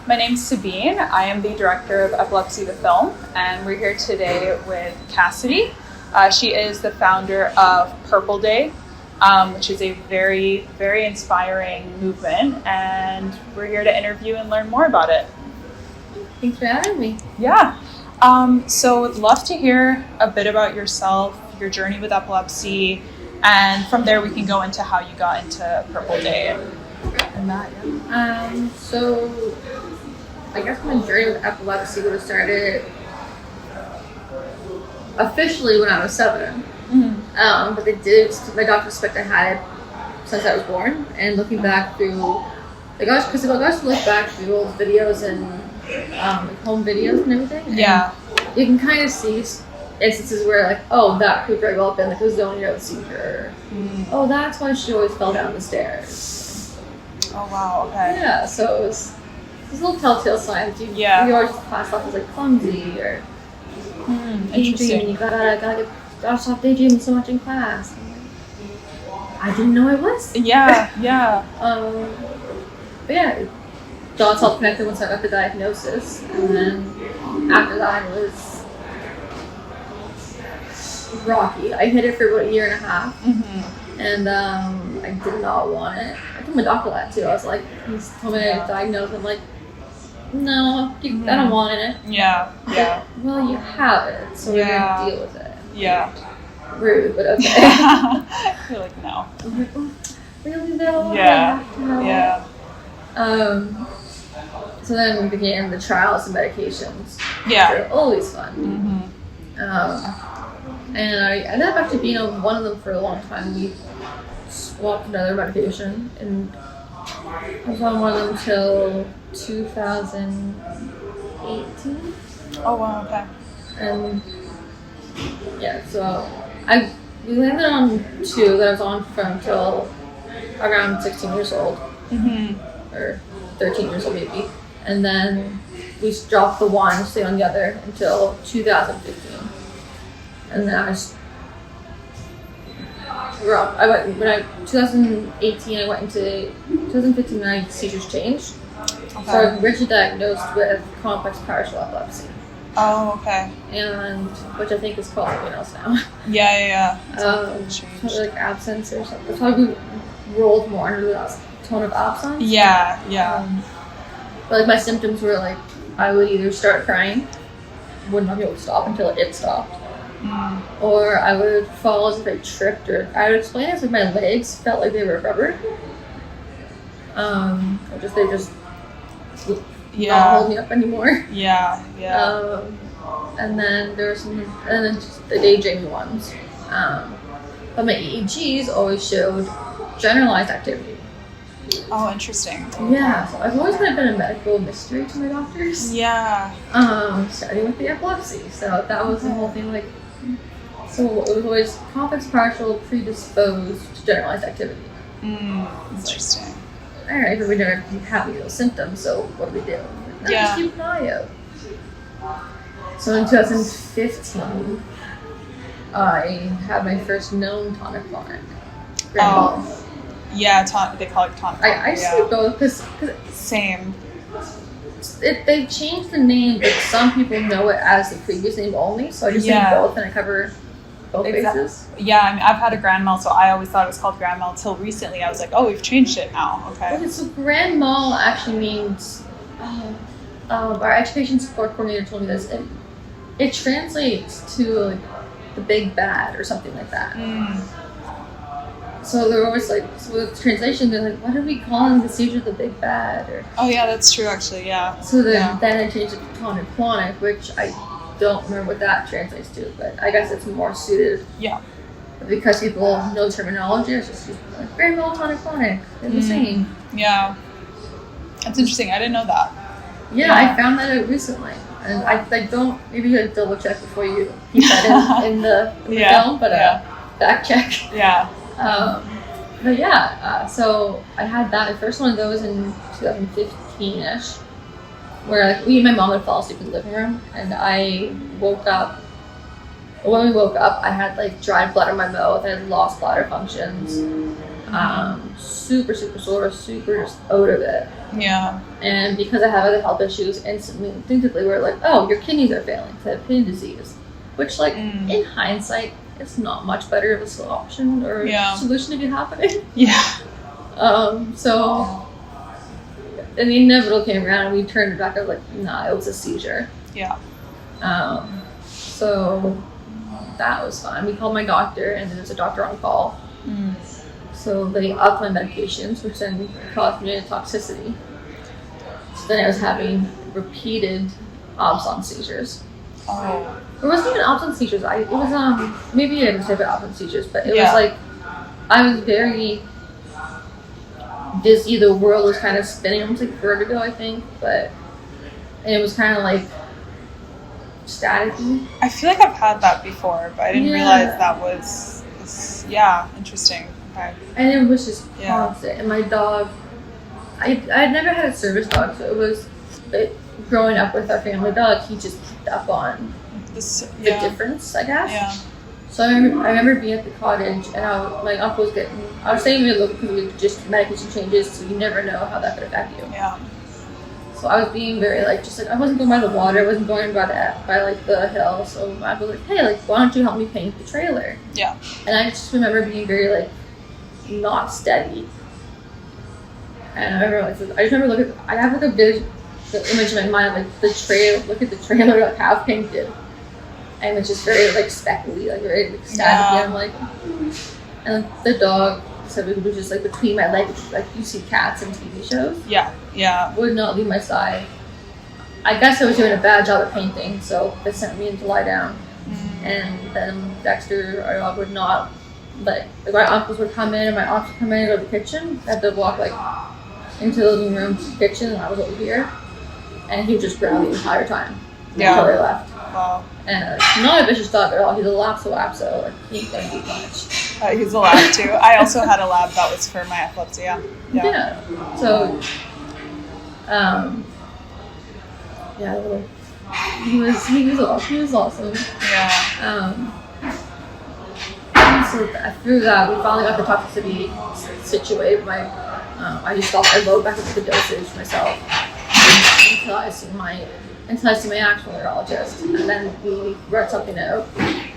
My name's Sabine. I am the director of Epilepsy, the film, and we're here today with Cassidy. She is the founder of Purple Day, which is a very, very inspiring movement, and we're here to interview and learn more about it. Thanks for having me. Yeah. So would love to hear a bit about yourself, your journey with epilepsy, and from there we can go into how you got into Purple Day and that. Yeah. So I guess my journey with epilepsy would have started officially when I was 7. Mm-hmm. But my doctor suspect I had it since I was born. And looking back through, because if I got to look back through old videos and home videos and everything, Yeah. you can kind of see instances where that could very well have been like a zoning out seizure. Oh, that's why she always fell down the stairs. Oh wow. Okay. Yeah, so it was little telltale signs. You always just pass off as clumsy or daydreaming. You gotta stop daydreaming so much in class. I didn't know I was. Yeah. But yeah, dots all connected once I got the diagnosis, and then after that it was rocky. I hid it for about a year and a half, and I did not want it. I told my doctor that too. I was like, he's told me I was diagnosed. I'm like, no, I don't want it. Yeah. Well, you have it, so we're gonna deal with it. Yeah. Rude, but okay. You're like, no. I'm like, oh, really though? Yeah. So then we began the trials and medications. Yeah. They're always fun. And I ended up actually being on one of them for a long time. We swapped another medication, and I was on one of them until 2018. Oh wow. Okay. And yeah, so we landed on 2 that I was on from until around 16 years old, or 13 years old maybe, and then we dropped the one, stayed on the other until 2015. And then 2018 I went into 2015 my seizures changed. Okay. So I was originally diagnosed with complex partial epilepsy. Oh, okay. And which I think is called something else now. Yeah. Probably like absence or something. It's probably rolled more under the tone of absence. Yeah. But my symptoms were I would either start crying, would not be able to stop until it stopped. Or I would fall as if I tripped, or I would explain it as if my legs felt like they were rubber. They just not hold me up anymore. Yeah. And then there was just the daydreaming ones. But my EEGs always showed generalized activity. Oh, interesting. Yeah, so I've always kind of been a medical mystery to my doctors. Yeah. Starting with the epilepsy. So that was the whole thing, so it was always complex partial predisposed to generalized activity. Interesting. Alright, but we never have those symptoms, so what do we do? Just keep an eye out. So in 2015, I had my first known tonic-clonic. Yeah, they call it tonic. I say both because same. They changed the name, but some people know it as the previous name only. So I just say both, and I cover both bases. Yeah, I mean, I've had a grand mal, so I always thought it was called grand mal until recently. I was like, oh, we've changed it now. Okay. So grand mal actually means. Our education support coordinator told me this. It translates to the big bad or something like that. So they're always with translation, they're like, what are we calling the seizure the big bad? Oh yeah, that's true actually, yeah. So then I changed it to tonic-clonic, which I don't remember what that translates to, but I guess it's more suited. Yeah. Because people know terminology, it's just grand mal, tonic-clonic, they're the same. Yeah. That's interesting, I didn't know that. Yeah, I found that out recently. And I don't, maybe you could double check before you keep that in the film, but fact check. Yeah. So I had that. My first one of those in 2015-ish, where me and my mom would fall asleep in the living room, and I woke up. When we woke up, I had dried blood in my mouth. I had lost bladder functions. Super, super sore, super just out of it. Yeah. And because I have other health issues, instinctively we're like, oh, your kidneys are failing because I have kidney disease. Which, like, in hindsight, it's not much better of a option or solution to be happening. Yeah. So, and the inevitable came around and we turned it back. I was like, nah, it was a seizure. Yeah. So that was fun. We called my doctor, and then there's a doctor on call. So they upped my medications, which then caused me toxicity. So then I was having repeated absence seizures. Oh. It wasn't even absence seizures. It was maybe I didn't say about absence seizures, but it was like I was very dizzy. The world was kind of spinning. Almost like vertigo, I think, and it was kind of like staticky. I feel like I've had that before, but I didn't realize that was interesting. Okay. And it was just constant. And my dog, I'd never had a service dog, so growing up with our family dog, he just picked up on the difference, I guess. Yeah. So I remember being at the cottage, and my uncle was I was saying we look because we just medication changes, so you never know how that could affect you. Yeah. So I was being very I wasn't going by the water, I wasn't going by the hill. So I was like, hey, why don't you help me paint the trailer? Yeah. And I just remember being very not steady. And I have a big image in my mind, look at the trailer half painted. And it's just very speckly, very staticky. Yeah. I'm like, and the dog said it was just between my legs, like you see cats in TV shows. Yeah, yeah. Would not leave my side. I guess I was doing a bad job at painting, so they sent me in to lie down. And then Dexter, our dog, would not my uncles would come in and my aunts would come in and go to the kitchen. I had to walk into the living room to the kitchen, and I was over here, and he would just growl the entire time until they left. Wow. And not a vicious dog at all. He's a lapso, he ain't gonna do much. He's a lab too. I also had a lab that was for my epilepsy. Yeah. So, he was awesome. Yeah. So through that, we finally got the toxicity situated. I just thought I load back up the dosage myself until I see my actual neurologist, and then we wrote something out. Then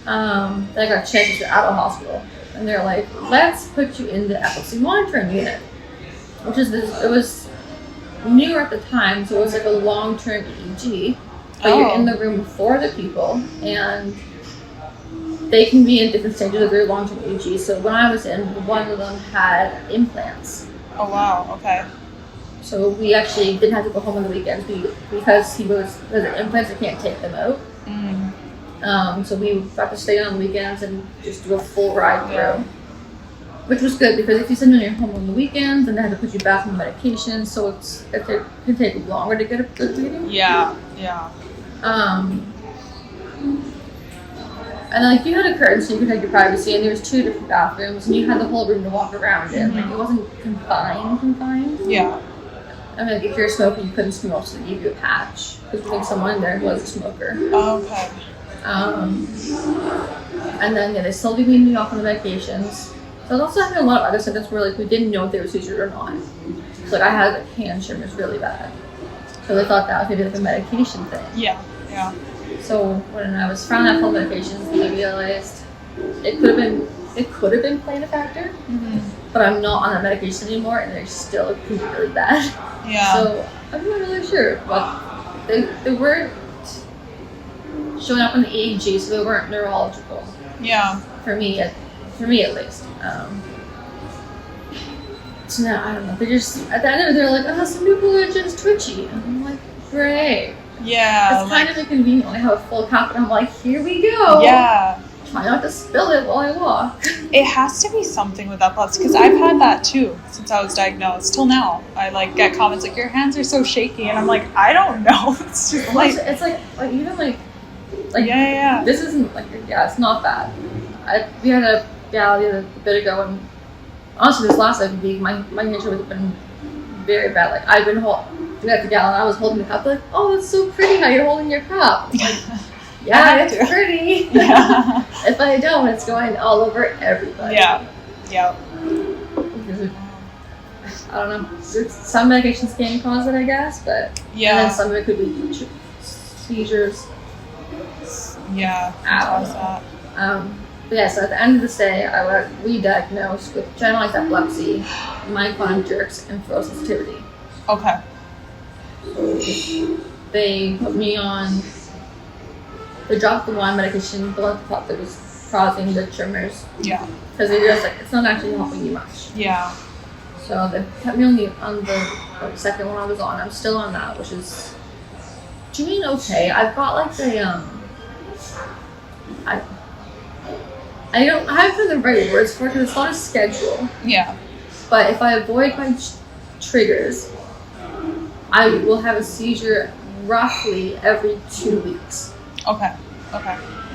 I got checked at a hospital, and they're like, "Let's put you in the epilepsy monitoring unit," which it was newer at the time, so it was a long-term EEG, but you're in the room for the people, and they can be in different stages of their long-term EEG. So when I was in, one of them had implants. Oh wow! Okay. So we actually didn't have to go home on the weekends because the implants, I can't take them out. So we got to stay on the weekends and just do a full ride through, which was good because if you send them your home on the weekends, then they have to put you back on medication, so it can take longer to get a good reading. Yeah, yeah. And you had a curtain so you could have your privacy, and there was 2 different bathrooms, and you had the whole room to walk around in. It wasn't confined. Yeah. I mean, if you're a smoker, you couldn't smoke, so they gave you a patch because we think someone in there was a smoker. Oh, okay. And then they slowly weaned me off on the medications. So I was also having a lot of other symptoms where we didn't know if they were seizures or not. So I had hand tremors really bad. So they thought that was maybe a medication thing. Yeah, yeah. So when I was found out full medications, I realized it could have been playing a factor. But I'm not on that medication anymore, and they're still really bad. Yeah. So I'm not really sure, but they weren't showing up on the EEG, so they weren't neurological. Yeah. For me at least. So now I don't know. They're just at the end of it, they're like, "Oh, some people are just twitchy," and I'm like, "Great." Yeah. It's kind of inconvenient when I have a full cup, and I'm like, "Here we go." Yeah. Try not to spill it while I walk. It has to be something with epilepsy, because I've had that too since I was diagnosed till now. I get comments like, "Your hands are so shaky," and I'm like, I don't know. It's just it's even yeah. This isn't it's not bad. We had a gal a bit ago, and honestly, this last week my nature has been very bad. I've been we had the gal, and I was holding the cup. Oh, it's so pretty how you're holding your cup. Yeah, it's pretty. Yeah. If I don't, it's going all over everybody. Yeah. Yeah. don't know. Some medications can cause it, I guess, but and then some of it could be seizures. Yeah. But yeah, so at the end of the day, I was re-diagnosed with generalized epilepsy, myoclonic jerks, and photosensitivity. Okay. They put me on. They dropped the one medication, the one thought that was causing the tremors. Yeah. Because they just it's not actually helping you much. Yeah. So they kept me on the second one I was on. I'm still on that, which is doing okay. I've got like the I haven't found the right words for it because it's not a schedule. Yeah. But if I avoid my triggers, I will have a seizure roughly every 2 weeks. Okay.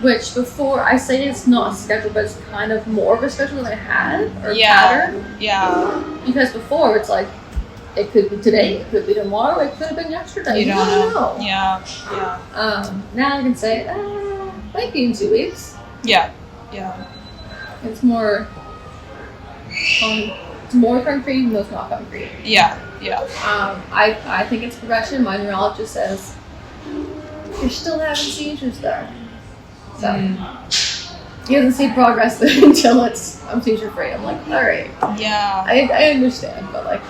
Which before, I say it's not a schedule, but it's kind of more of a schedule than I had, or pattern. Yeah. Because before, it's like, it could be today, it could be tomorrow, it could have been yesterday. You don't know. Yeah. Now I can say, might be in 2 weeks. Yeah. It's more concrete, even though it's not concrete. Yeah. I think it's progression. My neurologist says, you're still having seizures though. So he doesn't see progress until I'm seizure free. I'm like, all right. Yeah. I understand, but like,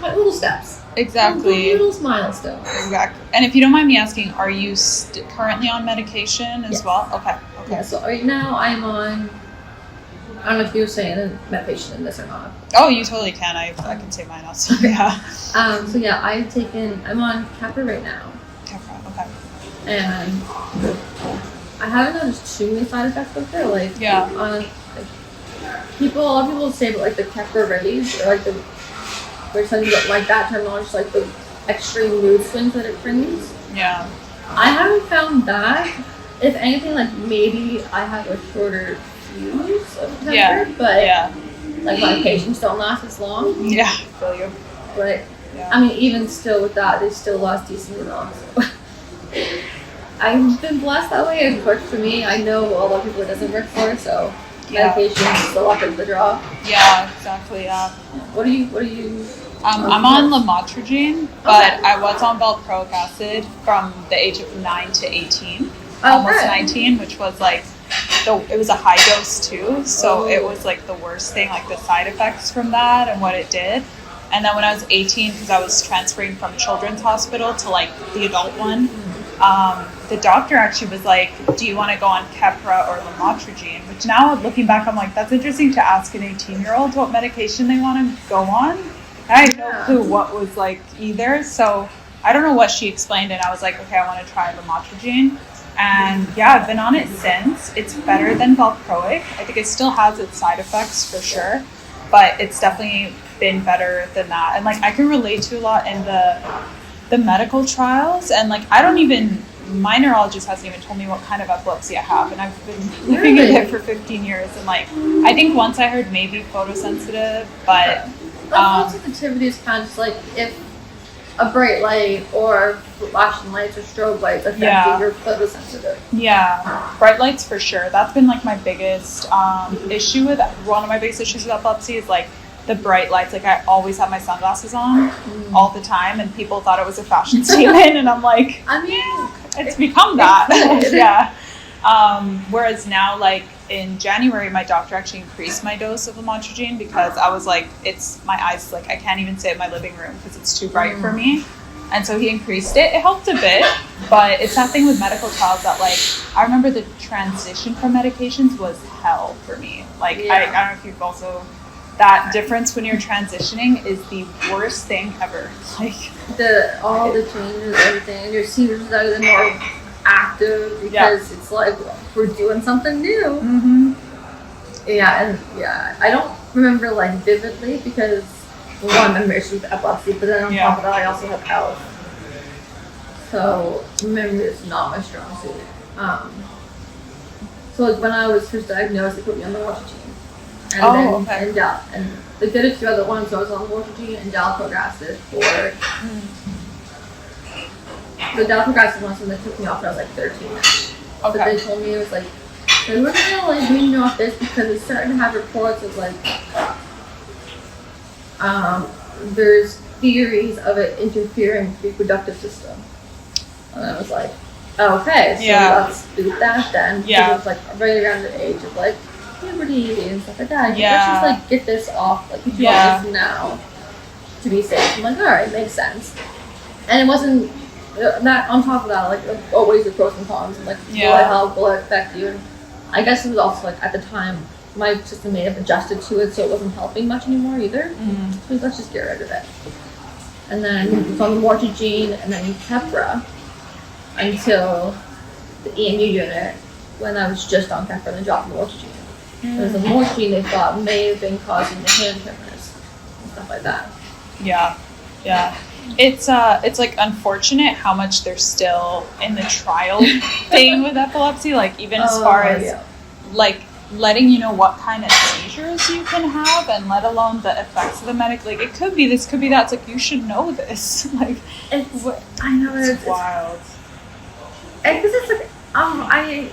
little steps. Exactly. Little milestones. Exactly. And if you don't mind me asking, are you currently on medication as well? Okay. Yeah, so right now I'm on, I don't know if you were saying medication in this or not. Oh, you totally can. I can say mine also. Yeah. So yeah, I'm on Keppra right now. Keppra, okay. And I haven't noticed too many side effects with it. Like, a lot of people say about like the Keppra release, or like there's something like that terminology, like the extreme mood swings that it brings. Yeah. I haven't found that. If anything, like maybe I have a shorter fuse of Keppra, but like my patients don't last as long. Yeah, I feel you. But I mean, even still with that, they still last decently long. So. I've been blessed that way. It's worked for me. I know a lot of people it doesn't work for, so medication is the luck of the draw. Yeah, exactly. Yeah. What are you? I'm on lamotrigine, but I was on valproic acid from the age of 9 to 18, almost 19, which was like it was a high dose too, so it was like the worst thing, like the side effects from that and what it did. And then when I was 18, because I was transferring from Children's Hospital to like the adult one, the doctor actually was like, do you want to go on Keppra or lamotrigine? Which now looking back, I'm like, that's interesting to ask an 18-year-old what medication they want to go on. I had no clue what was like either. So I don't know what she explained, and I was like, okay, I want to try lamotrigine. And I've been on it since. It's better than valproic. I think it still has its side effects for sure, but it's definitely been better than that. And like I can relate to a lot in the medical trials, and like my neurologist hasn't even told me what kind of epilepsy I have, and I've been living with it for 15 years, and like I think once I heard maybe photosensitive, but photosensitivity is kind of just like if a bright light or flashing lights or strobe lights affect you, you're photosensitive. Yeah, bright lights for sure. That's been like my biggest issue with one of my biggest issues with epilepsy is like the bright lights. Like I always have my sunglasses on all the time, and people thought it was a fashion statement, and I'm like, I mean, it's become that. Whereas now, like in January, my doctor actually increased my dose of lamotrigine because I was like, my eyes, like I can't even sit in my living room because it's too bright for me. And so he increased it. It helped a bit, but it's that thing with medical trials that like, I remember the transition from medications was hell for me. Like, I don't know if you've also, that difference when you're transitioning is the worst thing ever. Like all the changes, everything, and your seizures are the more active because it's like we're doing something new. I don't remember like vividly because one, I'm married with epilepsy, but then on top of that I also have health, so memory is not my strong suit. So like when I was first diagnosed, they put me on the lamotrigine, and they did a few other ones. So I was on lamotrigine and valproic acid for the valproic acid ones when they took me off when I was like 13. But they told me it was like, we're gonna like wean you off this because it's starting to have reports of like there's theories of it interfering with the reproductive system. And I was like, okay, so let's do that then. Yeah. Because it was like right around the age of like puberty and stuff like that. Yeah. Let's just like get this off, like do all this now to be safe. I'm like, alright, makes sense. And it wasn't that on top of that, like always the pros and cons, and like will it help, will it affect you? And I guess it was also like at the time my system may have adjusted to it, so it wasn't helping much anymore either. So let's just get rid of it. And then it was on the Mortigene and then Keppra until the EMU unit when I was just on Keppra and then dropped the Mortigene. It was the Mortigene they thought may have been causing the hand tremors and stuff like that. Yeah. It's like unfortunate how much they're still in the trial thing with epilepsy, like even as far as like letting you know what kind of seizures you can have, and let alone the effects of the medic. Like it could be this, could be that. It's like you should know this. Like I know it's wild. And because it's like I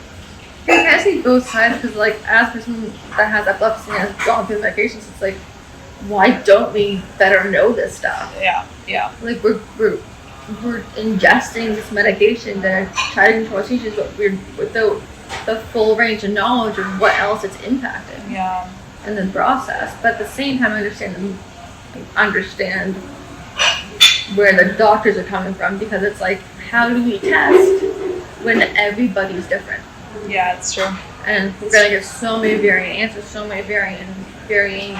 can see both sides, because like as a person that has epilepsy and has gone through medications, it's like, why don't we better know this stuff? Yeah. Like we're ingesting this medication to try to control seizures, but we're without the full range of knowledge of what else it's impacting. Yeah. And then process. But at the same time, I understand where the doctors are coming from, because it's like, how do we test when everybody's different? Yeah, it's true. And we're gonna get so many varying answers, so many varying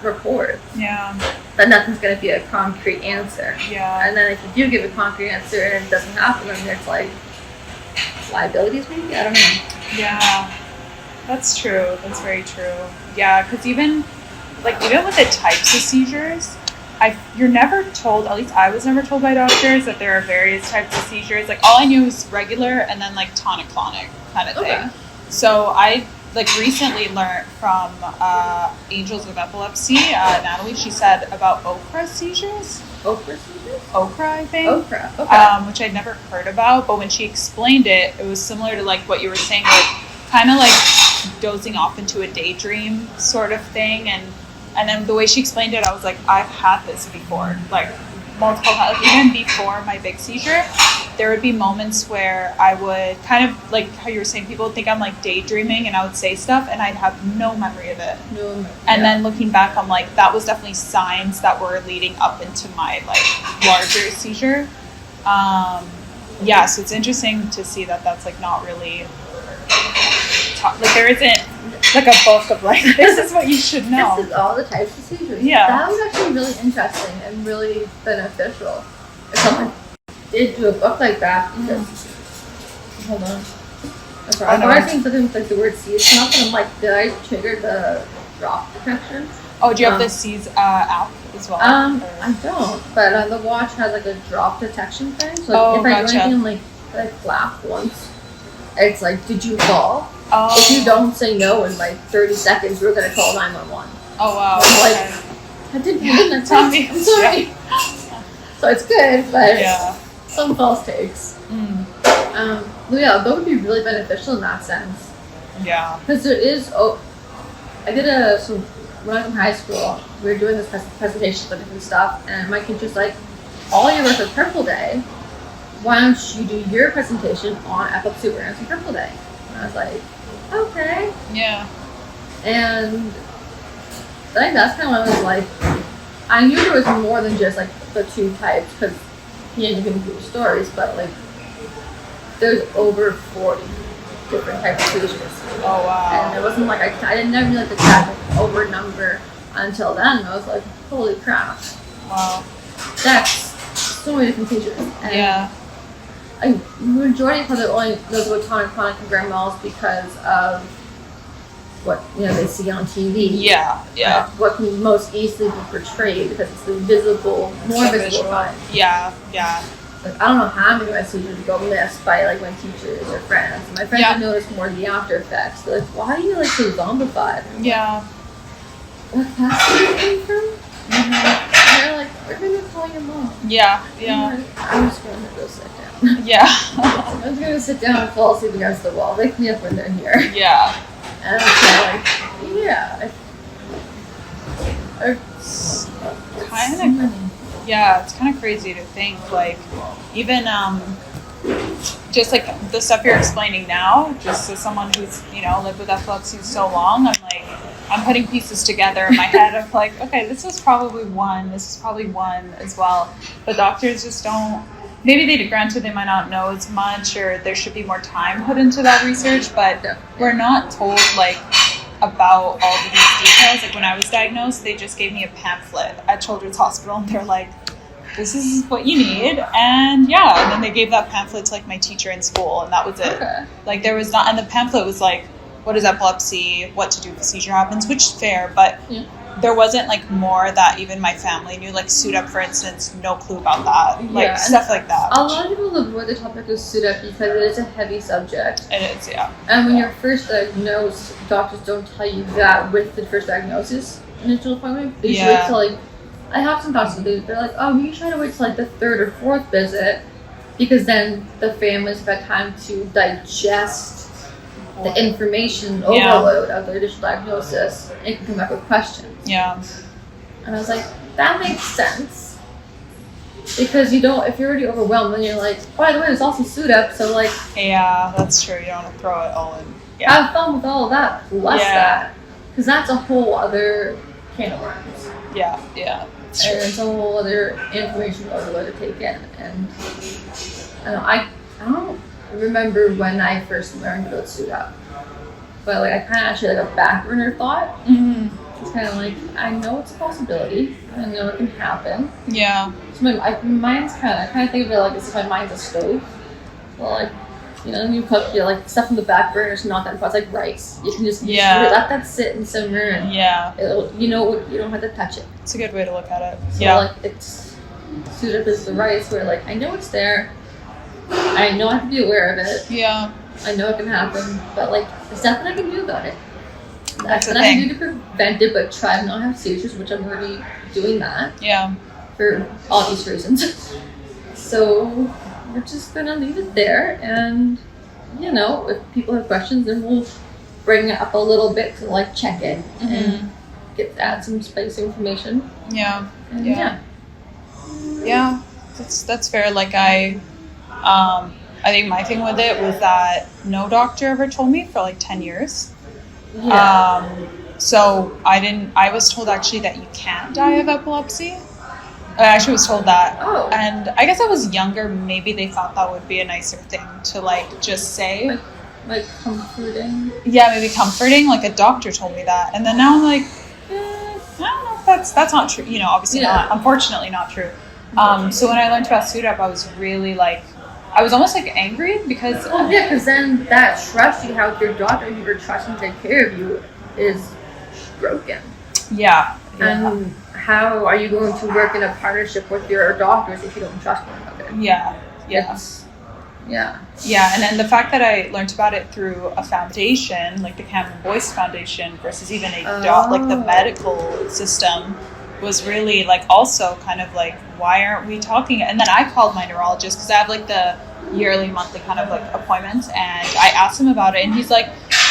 reports. Yeah. But nothing's going to be a concrete answer. Yeah. And then if you do give a concrete answer and it doesn't happen, then it's like liabilities maybe? I don't know. Yeah. That's true. That's very true. Yeah, because even with the types of seizures, you're never told, at least I was never told by doctors, that there are various types of seizures. Like all I knew was regular and then like tonic-clonic kind of thing. So I recently learned from Angels of Epilepsy, Natalie, she said about Okra seizures. Okra seizures? Okra, I think. Okra, okay. Which I'd never heard about, but when she explained it, it was similar to like what you were saying, like kind of like dozing off into a daydream sort of thing, and then the way she explained it, I was like, I've had this before, like multiple times. Like, even before my big seizure, there would be moments where I would kind of, like how you were saying, people would think I'm like daydreaming, and I would say stuff and I'd have no memory of it. And then looking back, I'm like, that was definitely signs that were leading up into my like larger seizure. Yeah, so it's interesting to see that that's like not really like there isn't like a book of like, this is what you should know. This is all the types of seizures. Yeah. That was actually really interesting and really beneficial. If someone did do a book like that, because hold on. I'm sorry. I'm writing something with like the word seizure come up, and I'm like, did I trigger the drop detection? Oh, do you have the Seize app as well? I don't, but the watch has like a drop detection thing. So if I do anything like flap once, it's like, did you fall? Oh. If you don't say no in like 30 seconds, we're gonna call 911. Oh wow. I'm like, I didn't tell me. I'm sorry. Yeah. So it's good, but some false takes. Yeah, that would be really beneficial in that sense. Yeah. Because there is, so when I was in high school, we were doing this presentation of different stuff, and my teacher's like, all your work is Purple Day, why don't you do your presentation on epilepsy awareness on Purple Day? And I was like, okay. Yeah. And I think that's kind of when I was like, I knew there was more than just like the two types, because he ended up giving stories, but like there's over 40 different types of seizures. Oh wow. And it wasn't like I didn't never knew like the exact over number until then. I was like, holy crap. Wow. That's so many different seizures. And majority of people only knows about tonic-clonic and grand mals because of what they see on TV. Yeah. What can most easily be portrayed because it's the visible, more visible kind. Yeah. Like, I don't know how many of my seizures go missed by like my teachers or friends. And my friends would notice more of the after effects. They're like, why are you like so zombified? Yeah. What class did you come from? And they're like, we're gonna call your mom. Yeah. I'm just gonna go sit down. Yeah. I'm just gonna sit down and fall asleep against the wall. Wake me up when they're here. Yeah. And I'm kind of like, It's kind of, yeah, it's kind of crazy to think, like, even just like the stuff you're explaining now, just as someone who's, you know, lived with epilepsy so long, I'm like, I'm putting pieces together in my head of like, okay, this is probably one as well. But doctors just don't, maybe granted they might not know as much, or there should be more time put into that research, but we're not told like about all of these details. Like when I was diagnosed, they just gave me a pamphlet at Children's Hospital, and they're like, this is what you need, and then they gave that pamphlet to like my teacher in school, and that was it. Okay. Like there was not, and the pamphlet was like, what is epilepsy, what to do if a seizure happens, which is fair, but there wasn't like more that even my family knew, like SUDEP, for instance, no clue about that, like stuff like that. A lot of people avoid the topic of SUDEP because it is a heavy subject. It is, yeah. And when you're first diagnosed, doctors don't tell you that with the first diagnosis initial appointment. They should wait till like, I have some doctors, they're like, oh, you try to wait till like the third or fourth visit, because then the families have had time to digest the information overload of the initial diagnosis and can come back with questions. Yeah. And I was like, that makes sense. Because you don't, if you're already overwhelmed, then you're like, by the way, there's also SUDEP, so like... Yeah, that's true. You don't want to throw it all in. Yeah. Have fun with all of that, plus that. Because that's a whole other can of worms. Yeah. And it's a whole other information overload to take in. And I don't remember when I first learned about SUDEP. But like I kind of actually like a back burner thought. Mm-hmm. It's kind of like, I know it's a possibility. I know it can happen. Yeah. So my mind's I kind of think of it like as if my mind's a stove. Well, like, you know, you cook like stuff in the back burner is not that important. It's like rice. You can just let that sit and simmer, and you don't have to touch it. It's a good way to look at it. So like it's SUDEP is the rice where like I know it's there. I know I have to be aware of it. Yeah. I know it can happen, but like there's nothing I can do about it. That's what I can do to prevent it, but try to not have seizures, which I'm already doing that. Yeah. For obvious reasons. So we're just gonna leave it there, and you know, if people have questions, then we'll bring it up a little bit to like check it and add some spicy information. Yeah. And yeah. That's fair. Like I think my thing with it was that no doctor ever told me for like 10 years. Yeah. So I was told actually that you can't die of epilepsy. I actually was told that. Oh. And I guess I was younger, maybe they thought that would be a nicer thing to like just say. Like comforting? Yeah, maybe comforting. Like a doctor told me that. And then now I'm like, I don't know if that's not true. You know, obviously not. Unfortunately not true. So when I learned about SUDEP, I was really like, I was almost like angry because... Well, yeah, because then that trust you have with your doctor who you're trusting to take care of you is broken. Yeah. And how are you going to work in a partnership with your doctors if you don't trust one another? Yeah. And then the fact that I learned about it through a foundation, like the Cameron Boyce Foundation, versus even like the medical system, was really like also kind of like, why aren't we talking? And then I called my neurologist because I have like the yearly, monthly kind of like appointments, and I asked him about it, and he's like,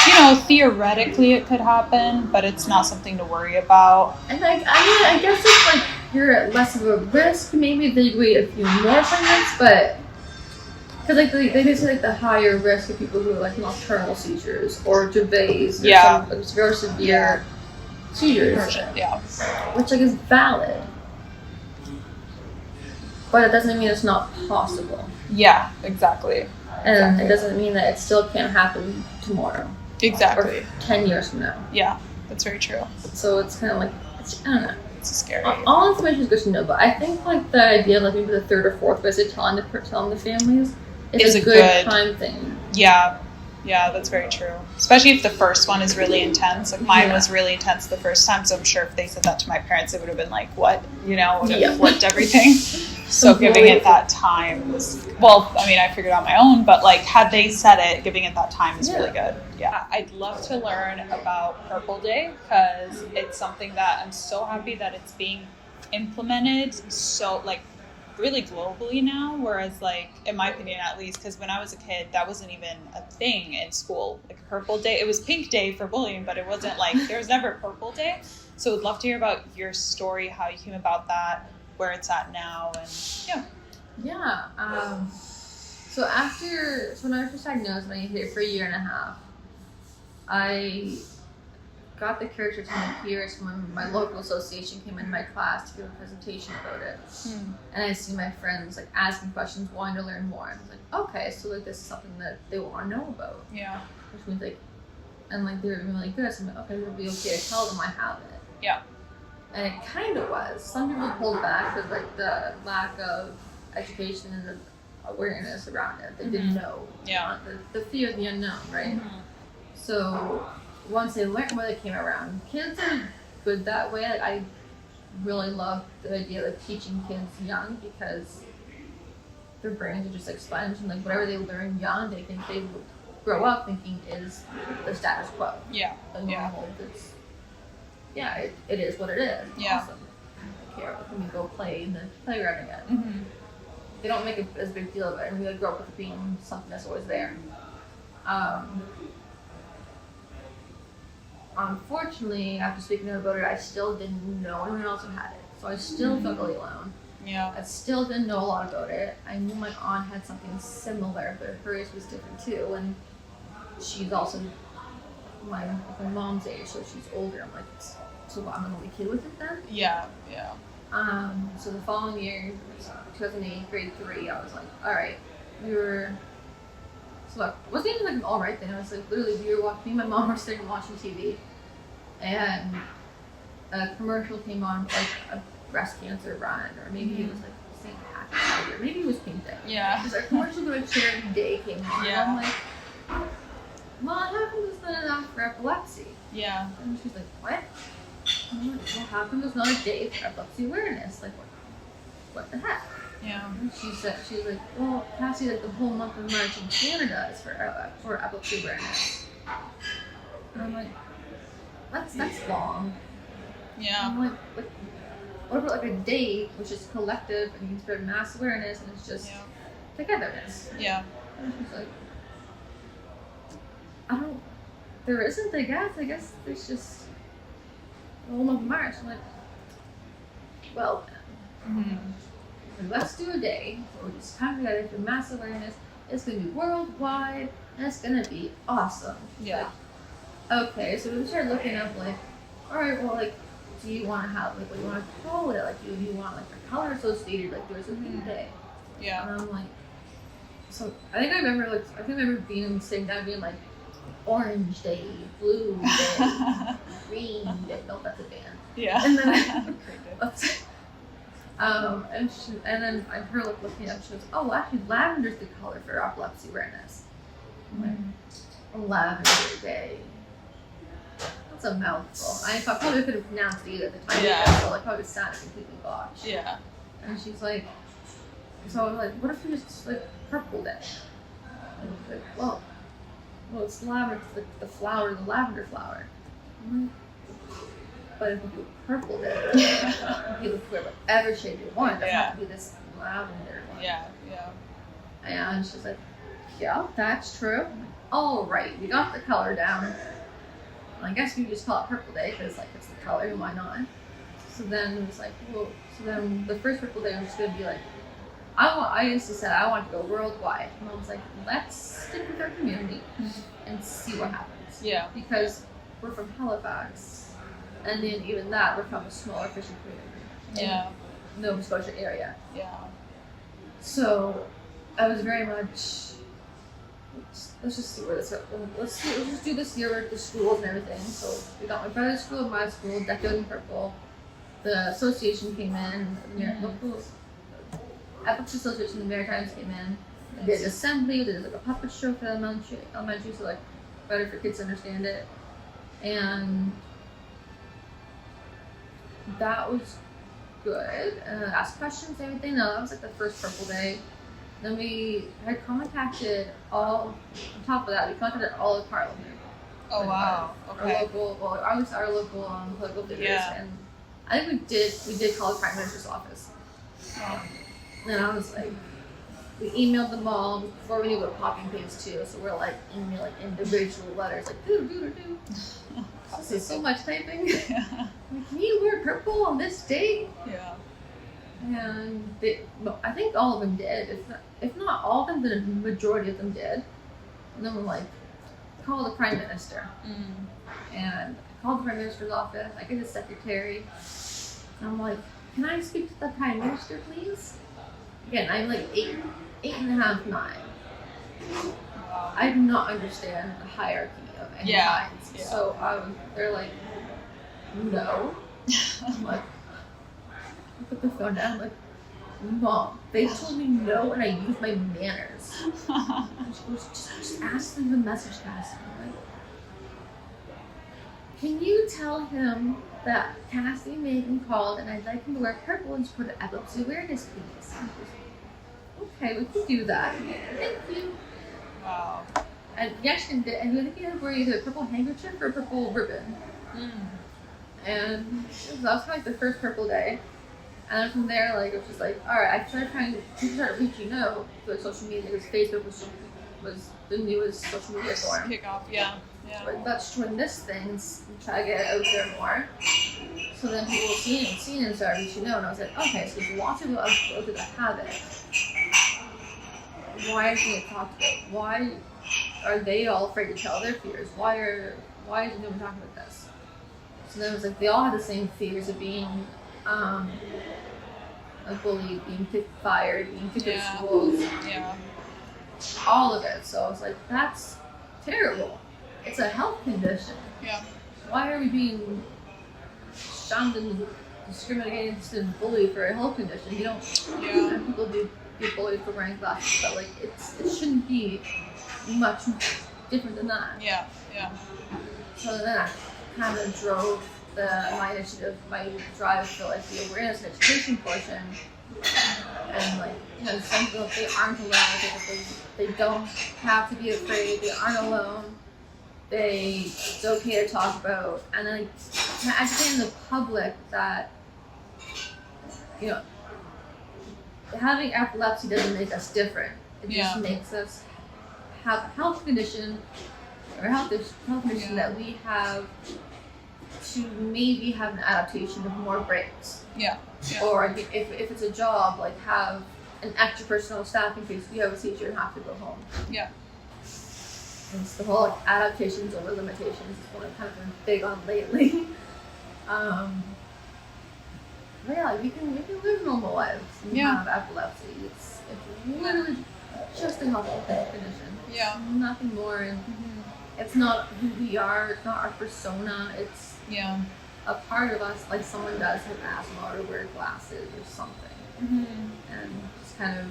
you know, theoretically it could happen, but it's not something to worry about. And like, I guess it's like you're at less of a risk. Maybe they wait a few more appointments, but because like they say like the higher risk of people who are like nocturnal seizures or Dravet, or some very severe seizures, which like is valid, but it doesn't mean it's not possible. Yeah, exactly. And it doesn't mean that it still can't happen tomorrow. Exactly. Or 10 years from now. Yeah, that's very true. So it's kind of like, I don't know. It's scary. All information is good to know, but I think like the idea of like maybe the third or fourth visit telling the families is a good time thing. Yeah, that's very true. Especially if the first one is really intense. Like mine was really intense the first time, so I'm sure if they said that to my parents, it would have been like, what? You know, would have flipped everything. So giving it that time was, well, I mean, I figured out my own, but like had they said it, giving it that time is really good. Yeah, I'd love to learn about Purple Day because it's something that I'm so happy that it's being implemented so like really globally now, whereas like in my opinion at least, because when I was a kid that wasn't even a thing in school. Like Purple Day, it was Pink Day for bullying, but it wasn't like there was never Purple Day. So I'd love to hear about your story, how you came about that, where it's at now, and yeah. Yeah. So when I was first diagnosed, when I hit it for a year and a half, I got the courage to tell my peers when my local association came in my class to give a presentation about it. And I see my friends like asking questions, wanting to learn more. I'm like, okay, so like this is something that they want to know about. Yeah. Which means like, and like they're really good. So I'm like, okay, it'll be okay to tell them I have it. Yeah. And it kind of was. Some people pulled back because like the lack of education and the awareness around it. They didn't know. Yeah. The fear of the unknown, right? So once they learned where they came around, kids are good that way. Like, I really love the idea of teaching kids young because their brains are just like sponge, and like whatever they learn young, they think they will grow up thinking is the status quo. Yeah. The normal. It is what it is. Yeah. Awesome. I don't care when we go play in the playground again. They don't make it as big deal of it, and we like grow up with it being something that's always there. Unfortunately, after speaking about it, I still didn't know anyone else who had it. So I still felt really alone. Yeah. I still didn't know a lot about it. I knew my aunt had something similar, but hers was different too. And she's also my mom's age, so she's older. I'm like, so what, I'm the only kid with it then? Yeah. Yeah. So the following year, 2008, grade 3, I was like, all right, so it wasn't even like an all right thing. I was like, literally, me and my mom were sitting watching TV, and a commercial came on, like a breast cancer run, or maybe it was like St. Patrick's Day, or maybe it was Pink Day. Yeah. Because a commercial for a charity day came on, Yeah. and I'm like, well, how come there's not enough for epilepsy? Yeah. And she's like, what? And I'm like, well, how come there's not a day for epilepsy awareness? Like, what the heck? Yeah. And she's like, well, Cassidy, like the whole month of March in Canada is for epilepsy awareness. And I'm like, that's long. Yeah. And I'm like, what about like a day which is collective and you can spread mass awareness and it's just togetherness? Yeah. And she's like, there isn't, I guess there's just the whole month of March. I'm like, well, let's do a day where we just come together for mass awareness. It's going to be worldwide, and it's going to be awesome. Yeah. Like, okay, so we started looking up, like, all right, well, like, do you want to have, like, what do you want to call it? Like, do you want, like, a color associated, like, there's a Pink Day? Yeah. And I'm like, so I think I remember being sitting down being like, Orange Day, Blue Day, Green Day. No, that's a band. Yeah. And then and then I heard like looking up. She goes, "Oh, actually, lavender's the color for epilepsy awareness." I'm like, Lavender Day. That's a mouthful. I probably couldn't pronounce it either at the time. Yeah. So like probably sounded completely botched. Yeah. And she's like, so I was like, what if we just like Purple Day? And she's like, well, it's lavender, it's the flower, the lavender flower. I'm like, but if we do Purple Day, you can wear whatever shade you want. It doesn't have to be this lavender one. Yeah, yeah. And she's like, yeah, that's true. I'm like, all right, we got the color down. And I guess we just call it Purple Day because like it's the color, why not? So then it was like, well, so then the first Purple Day was just gonna be like, I used to say I want to go worldwide, and I was like, let's stick with our community and see what happens. Yeah. Because we're from Halifax, and then even that we're from a smaller fishing community. Yeah. Nova Scotia area. Yeah. So I was very much. Let's just see where this goes. Let's just do this year with the schools and everything. So we got my brother's school and my school decked out in purple. The association came in. Local Epilepsy Association, the Maritimes came in. We did assembly. We did like a puppet show for elementary, so like better for kids to understand it. And that was good. Asked questions, and everything. No, that was like the first Purple Day. Then we had contacted on top of that, we contacted all of Parliament. Oh, wow. Okay. Our local political figures. And I think we did call the Prime Minister's office. And I was like, we emailed them all before we knew what copying paste too. So we're like emailing individual letters, like do. This is so much typing. Yeah. Like, can you wear purple on this date? Yeah. And I think all of them did. If not all of them, the majority of them did. And then we're like, call the Prime Minister. And I called the Prime Minister's office. I get his secretary. And I'm like, can I speak to the Prime Minister, please? Again, I'm like 8.5, 9. Wow. I do not understand the hierarchy of any kind. Yeah. So they're like, no. I'm like, I put the phone down. I'm like, Mom, they told me no, and I used my manners. And she goes, just ask them the message, Cassidy. I'm like, can you tell him that Cassidy made me call and I'd like him to wear purple and support epilepsy awareness, please? And she goes, okay, we can do that. Thank you. Wow. And yes, and I think he had to wear either a purple handkerchief or a purple ribbon. And that was kind of like the first purple day. And then from there, like, it was just like, alright, I started people started reaching out to like social media because Facebook was the newest social media forum. Kick off, yeah. But let's join this thing and try to get it out there more. So then people seen and started reaching out, and I was like, okay, so there's lots of people out there that have it. Why isn't it talked about? Why are they all afraid to tell their fears? Why isn't no one talking about this? So then it was like they all had the same fears of being bullied, being fired, being kicked out of schools. Yeah. All of it. So I was like, that's terrible. It's a health condition. Yeah. Why are we being shunned and discriminated against and bullied for a health condition? You don't. Yeah. And people do get bullied for wearing glasses, but like it shouldn't be much different than that. Yeah. So then I kind of drove my initiative, my drive for like the awareness and education portion, and like, you know, some people, they aren't alone. They don't have to be afraid. They aren't alone. It's okay to talk about, and then like, educating the public that, you know, having epilepsy doesn't make us different. It just makes us have a health condition or health condition that we have to maybe have an adaptation of more breaks. Yeah. Or if it's a job, like have an extra personal staff in case we have a seizure and have to go home. Yeah. And it's the whole like, adaptations over limitations is what I've kind of been big on lately. But yeah, we can live normal lives and have epilepsy. It's literally just a health condition. Yeah. Nothing more, and it's not who we are. It's not our persona. It's a part of us, like someone does have asthma or wear glasses or something, and just kind of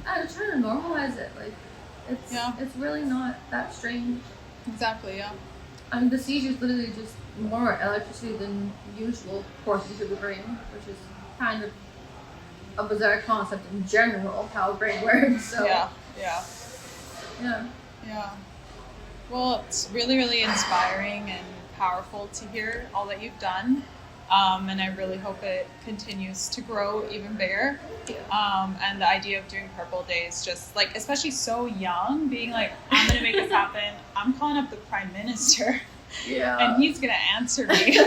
trying to normalize it. Like it's really not that strange. Exactly. Yeah. I mean, the seizure is literally just more electricity than usual coursing through the brain, which is kind of a bizarre concept in general, how a brain works. So yeah. Well, it's really, really inspiring and powerful to hear all that you've done. And I really hope it continues to grow even bigger. And the idea of doing Purple Days, just like, especially so young, being like, I'm going to make this happen. I'm calling up the Prime Minister. Yeah. And he's going to answer me.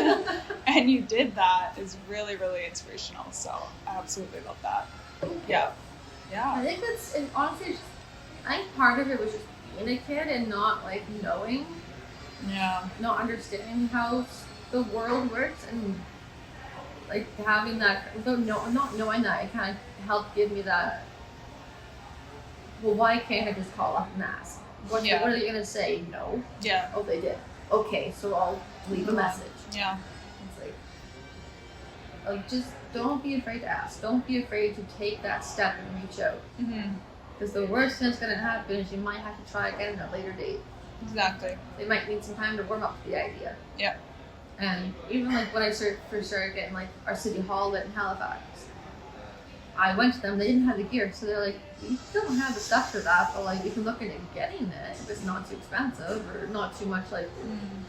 And you did that is really, really inspirational. So I absolutely love that. Yeah. I think honestly, I think part of it was just being a kid and not like knowing. Not understanding how the world works, and like having that, not knowing that, it kind of helped give me that. Well, why can't I just call up and ask? What are they gonna say? No. Oh, they did. Okay, so I'll leave a message. It's like just don't be afraid to ask. Don't be afraid to take that step and reach out. Because the worst thing that's gonna happen is you might have to try again at a later date. Exactly. They might need some time to warm up to the idea. And even like when I first started getting like our city hall lit in Halifax, I went to them. They didn't have the gear, so they're like, "We don't have the stuff for that, but like we can look into getting it if it's not too expensive or not too much. Like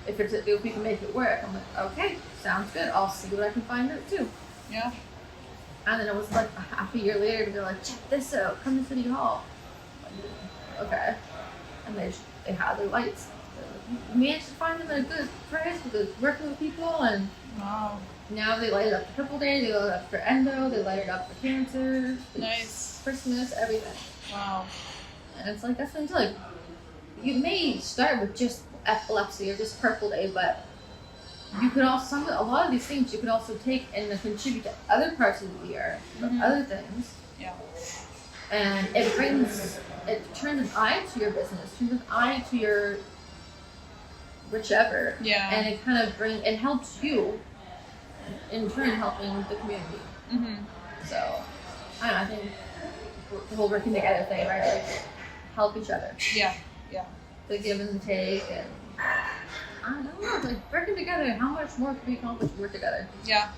if we can make it work." I'm like, "Okay, sounds good. I'll see what I can find out too." And then it was like a half a year later, they're like, check this out, come to City Hall. Like, okay. And they had their lights. We managed to find them at a good price because working with people, and Wow. now they light it up for Purple Day, they light it up for Endo, they light it up for cancer, Nice. Christmas, everything. Wow. And it's like, that's until like, you may start with just epilepsy or just Purple Day, but you could also, a lot of these things you could also take and contribute to other parts of the year, other things. Yeah. And it turns an eye to your business, turns an eye to your whichever. Yeah. And it kind of it helps you, in turn helping the community. So, I don't know, I think the whole working together thing, right? Like, help each other. Yeah. Yeah. The give and the take, and I don't know, like working together, how much more can we accomplish if we work together? Yeah.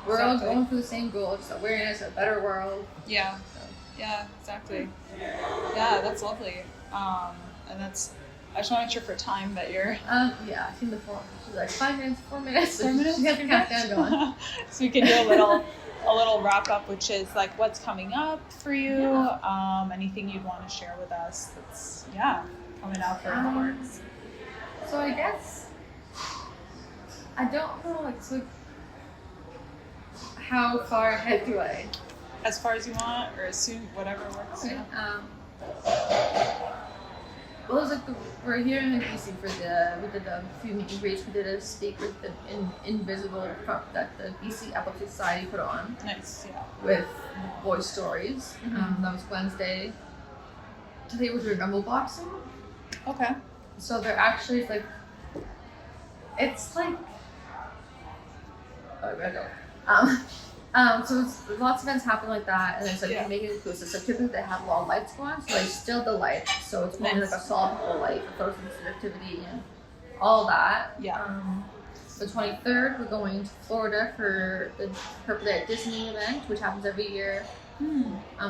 We're all going for the same goal, just awareness, a better world. Yeah. So. Yeah, exactly. Yeah, that's lovely. And that's, I just want to make sure for time that you're... Yeah, I seen the form. She's like 5 minutes, 4 minutes. 4 minutes? She got the countdown going. So we can do a little wrap up, which is like what's coming up for you, anything you'd want to share with us that's, coming out for awards. So I guess, I don't know, like, so how far ahead do I? As far as you want, or as soon, whatever works. Okay. Yeah. Well, it was like we're here in BC we did a few meet and greets. We did a speak with the Invisible Front that the BC Epilepsy Society put on. Nice, yeah. With voice stories. That was Wednesday. Today was rumble boxing. Okay. So they're actually like, it's like, oh, I gotta go. So it's, lots of events happen like that, and it's like you make it inclusive. So typically they have a lot of lights go on, so they still the light. So it's only like a solvable light with those sensitivity and all that. Yeah. The 23rd, we're going to Florida for the Purple Day at Disney event, which happens every year.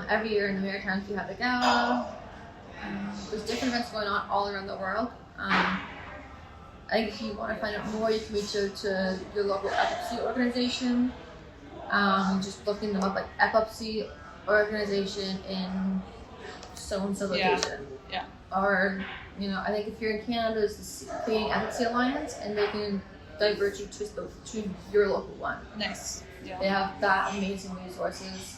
Every year in the Maritimes, we have the gala. There's different events going on all around the world. I think if you want to find out more, you can reach out to your local epilepsy organization. Just looking them up, like epilepsy organization in so-and-so location. Yeah. Or, I think if you're in Canada, it's the Canadian Epilepsy Alliance, and they can divert you to your local one. Nice. Yeah. They have that amazing resources.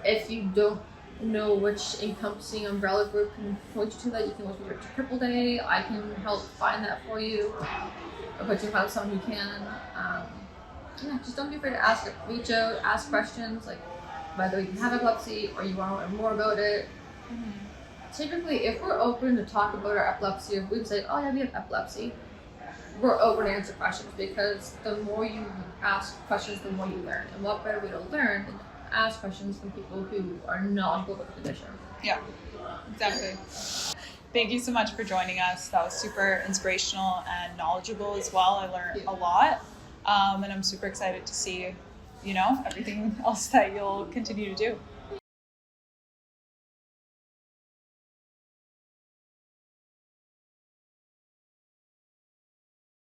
If you don't know which encompassing umbrella group can point you to that, you can look for Triple Day. I can help find that for you, or put you in front of someone who can. Just don't be afraid to ask, reach out, ask questions, like whether you have epilepsy or you want to learn more about it. Typically, if we're open to talk about our epilepsy, if we say, oh yeah, we have epilepsy, we're open to answer questions, because the more you ask questions, the more you learn. And what better way to learn than ask questions from people who are knowledgeable about the condition. Yeah, exactly. Thank you so much for joining us. That was super inspirational and knowledgeable as well. I learned a lot. And I'm super excited to see, everything else that you'll continue to do.